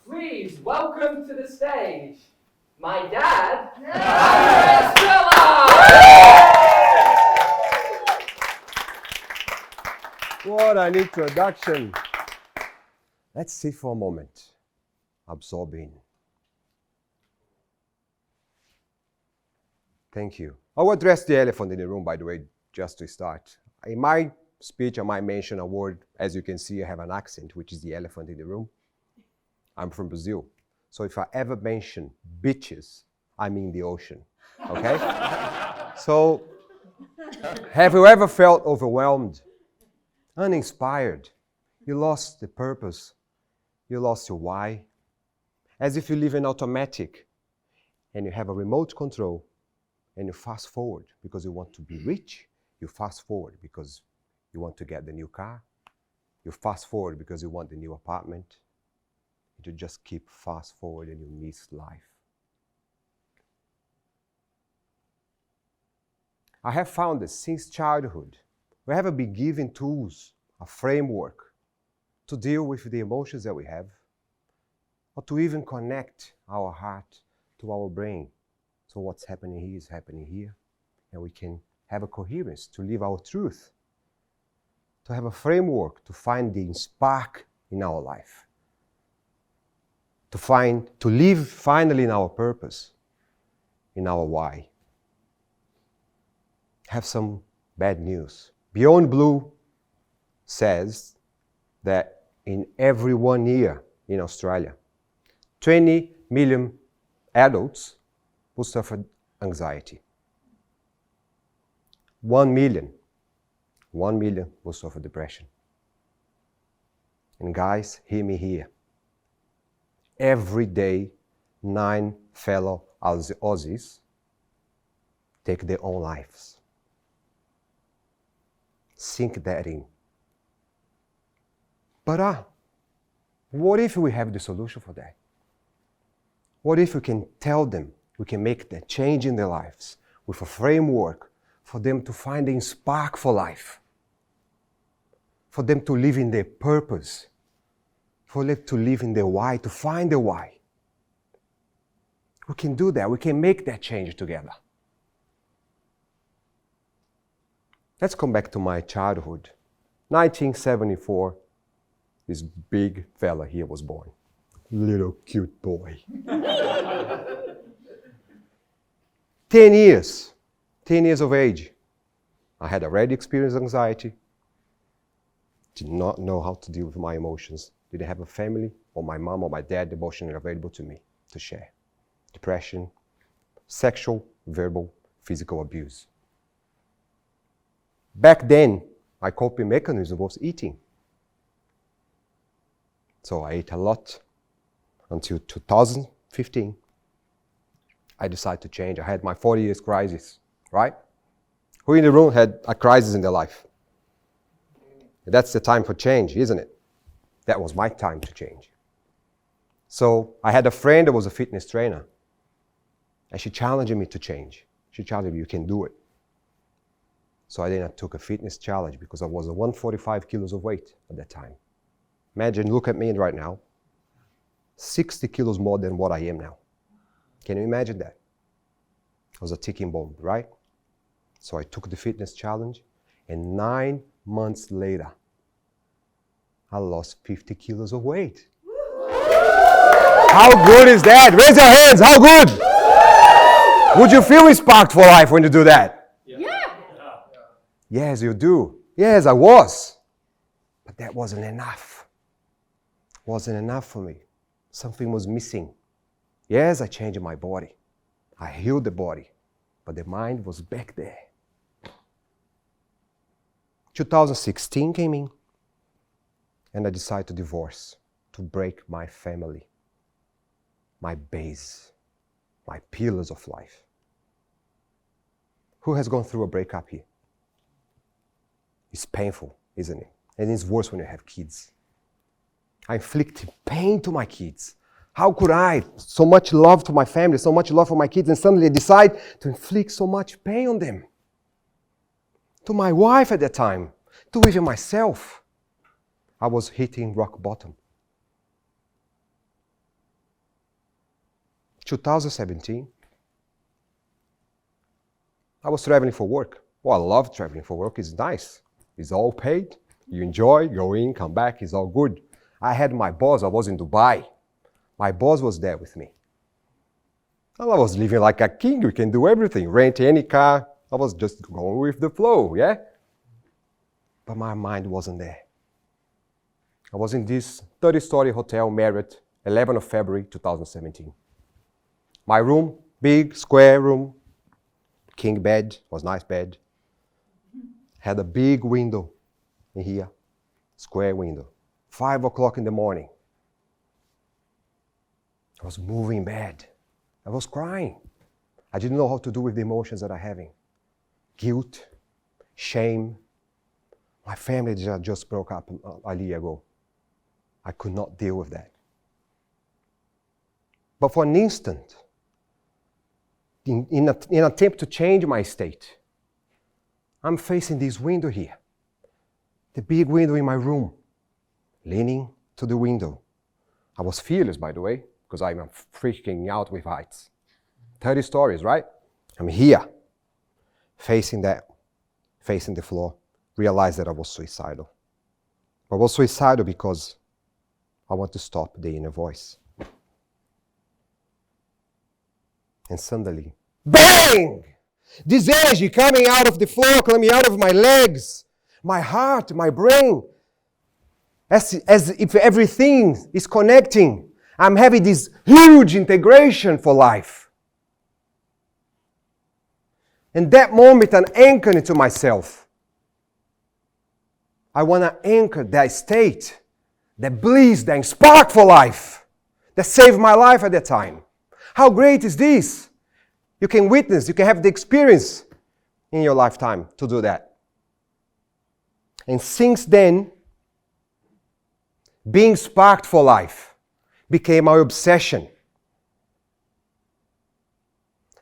Please welcome to the stage my dad, Estrella! What an introduction. Let's sit for a moment, absorbing. Thank you. I'll address the elephant in the room, by the way, just to start. In my speech, I might mention a word. As you can see, I have an accent, which is the elephant in the room. I'm from Brazil. So if I ever mention beaches, I mean the ocean, okay? So, have you ever felt overwhelmed, uninspired? You lost the purpose. You lost your why. As if you live in automatic and you have a remote control and you fast forward because you want to be rich. You fast forward because you want to get the new car. You fast forward because you want the new apartment. You just keep fast forward and you miss life. I have found that since childhood, we haven't been given tools, a framework to deal with the emotions that we have, or to even connect our heart to our brain. So what's happening here is happening here, and we can have a coherence to live our truth, to have a framework to find the spark in our life. To live finally in our purpose, in our why. Have some bad news. Beyond Blue says that in every 1 year in Australia, 20 million adults will suffer anxiety. 1 million will suffer depression. And guys, hear me here. Every day, 9 fellow Aussies take their own lives. Sink that in. But what if we have the solution for that? What if we can tell them, we can make the change in their lives with a framework for them to find a spark for life, for them to live in their purpose, for them to live in their why, to find their why. We can do that. We can make that change together. Let's come back to my childhood. 1974, this big fella here was born. Little cute boy. 10 years of age. I had already experienced anxiety. Did not know how to deal with my emotions. Didn't have a family or my mom or my dad emotionally available to me to share. Depression, sexual, verbal, physical abuse. Back then, my coping mechanism was eating. So I ate a lot until 2015. I decided to change. I had my 40 years crisis, right? Who in the room had a crisis in their life? That's the time for change, isn't it? That was my time to change. So I had a friend that was a fitness trainer, and she challenged me to change. She challenged me, you can do it. So I took a fitness challenge because I was 145 kilos of weight at that time. Imagine, look at me right now, 60 kilos more than what I am now. Can you imagine that? I was a ticking bomb, right? So I took the fitness challenge, and 9 months later, I lost 50 kilos of weight. How good is that? Raise your hands, how good? Would you feel inspired for life when you do that? Yeah. Yes, you do. Yes, I was. But that wasn't enough. Wasn't enough for me. Something was missing. Yes, I changed my body. I healed the body. But the mind was back there. 2016 came in. And I decided to divorce, to break my family, my base, my pillars of life. Who has gone through a breakup here? It's painful, isn't it? And it's worse when you have kids. I inflicted pain to my kids. How could I? So much love to my family, so much love for my kids, and suddenly I decide to inflict so much pain on them. To my wife at that time, to even myself. I was hitting rock bottom. 2017, I was traveling for work. Well, I love traveling for work. It's nice. It's all paid. You enjoy, go in, come back. It's all good. I had my boss. I was in Dubai. My boss was there with me. And I was living like a king. You can do everything. Rent any car. I was just going with the flow, yeah? But my mind wasn't there. I was in this 30-story hotel, Marriott, 11th of February, 2017. My room, big, square room, king bed, was nice bed. Had a big window in here, square window. 5 o'clock in the morning. I was moving bad. I was crying. I didn't know how to do with the emotions that I'm having. Guilt, shame. My family just broke up a year ago. I could not deal with that. But for an instant, in an attempt to change my state, I'm facing this window here, the big window in my room, leaning to the window. I was fearless, by the way, because I'm freaking out with heights. 30 stories, right? I'm here, facing the floor, realized that I was suicidal. I was suicidal because I want to stop the inner voice. And suddenly, bang! This energy coming out of the floor, coming out of my legs, my heart, my brain, as if everything is connecting. I'm having this huge integration for life. And that moment, I'm anchoring into myself. I want to anchor that state, that bliss, that spark for life, that saved my life at that time. How great is this? You can witness, you can have the experience in your lifetime to do that. And since then, being sparked for life became my obsession.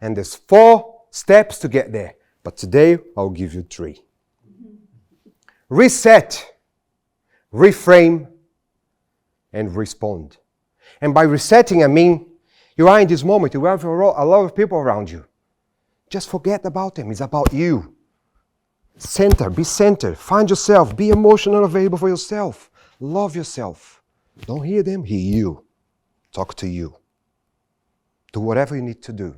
And there's 4 steps to get there, but today I'll give you 3. Reset, reframe, and respond. And by resetting, I mean you are in this moment, you have a lot of people around you. Just forget about them, it's about you. Be centered, find yourself, be emotional available for yourself. Love yourself. Don't hear them, hear you. Talk to you. Do whatever you need to do.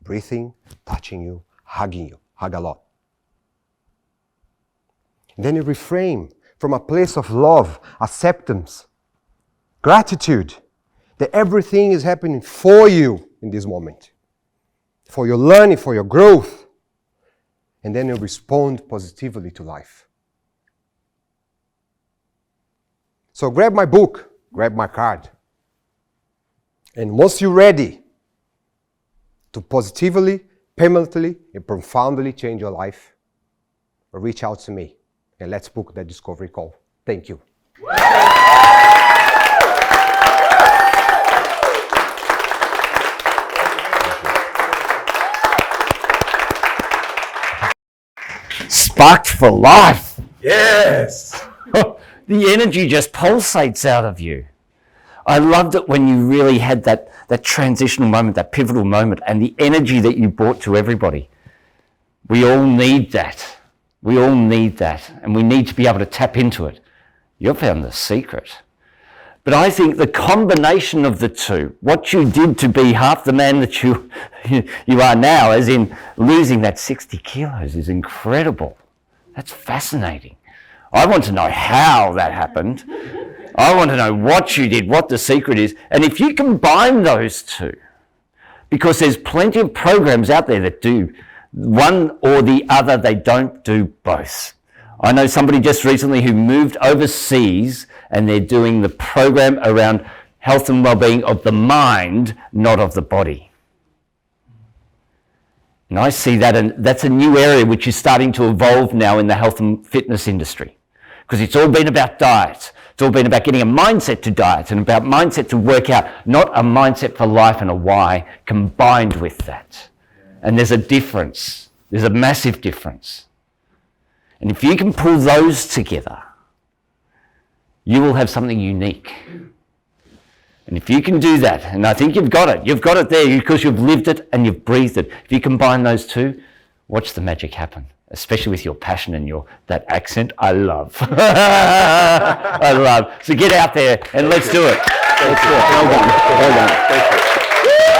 Breathing, touching you, hugging you. Hug a lot. Then you reframe from a place of love, acceptance, gratitude, that everything is happening for you in this moment. For your learning, for your growth. And then you respond positively to life. So grab my book, grab my card. And once you're ready to positively, permanently, and profoundly change your life, reach out to me and let's book that discovery call. Thank you. Sparked for life. Yes. The energy just pulsates out of you. I loved it when you really had that transitional moment, that pivotal moment, and the energy that you brought to everybody. We all need that. We all need that, and we need to be able to tap into it. You've found the secret. But I think the combination of the two, what you did to be half the man that you are now, as in losing that 60 kilos, is incredible. That's fascinating. I want to know how that happened. I want to know what you did, what the secret is. And if you combine those two, because there's plenty of programs out there that do one or the other, they don't do both. I know somebody just recently who moved overseas and they're doing the program around health and well-being of the mind, not of the body. And I see that, and that's a new area which is starting to evolve now in the health and fitness industry. Because it's all been about diet. It's all been about getting a mindset to diet and about mindset to work out, not a mindset for life and a why combined with that. And there's a difference. There's a massive difference. And if you can pull those together, you will have something unique. And if you can do that, and I think you've got it there because you've lived it and you've breathed it. If you combine those two, watch the magic happen, especially with your passion and that accent I love. I love. So get out there and let's do it. Let's do it. Well done. Well done. Thank you.